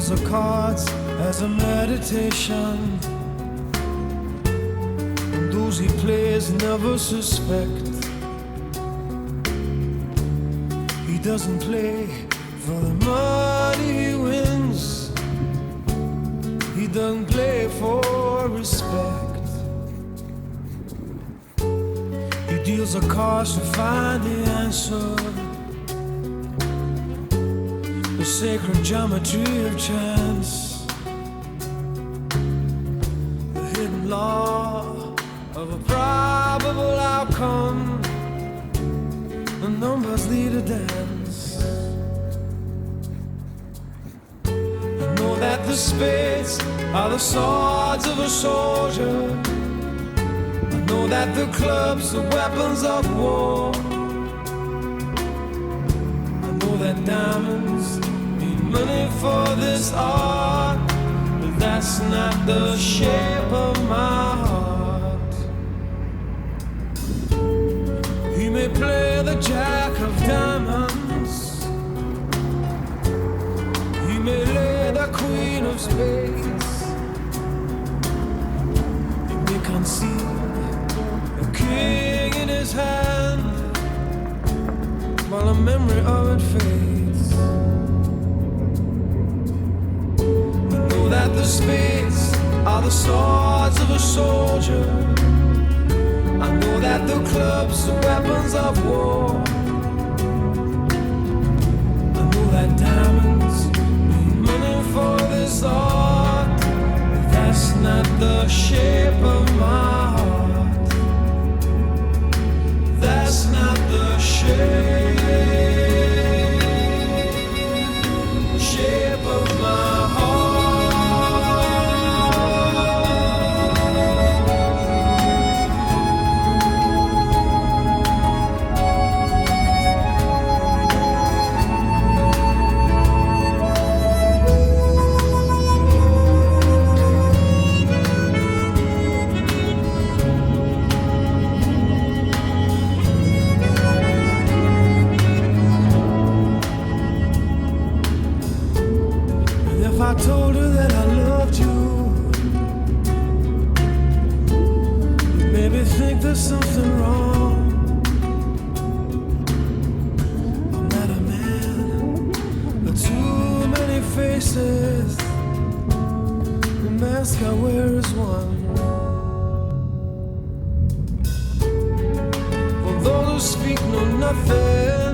deals the cards as a meditation, and those he plays never suspect. He doesn't play for the money he wins, he doesn't play for respect. He deals the cards to find the answer, the sacred geometry of chance, the hidden law of a probable outcome. The numbers lead a dance. I know that the spades are the swords of a soldier. I know that the clubs are weapons of war. I know that diamonds need money for this art, but that's not the shape of my heart. He may play the jack of diamonds, he may lay the queen of spades, he may conceal a king in his hand while the memory of it fades. I know that the spades are the swords of a soldier. I know that the clubs are weapons of war. I know that diamonds need money for this art, but that's not the shape of my heart. That's not the shape of my heart. If I told her that I loved you, you'd maybe think there's something wrong. I'm not a man, but too many faces. The mask I wear is one. For those who speak know nothing,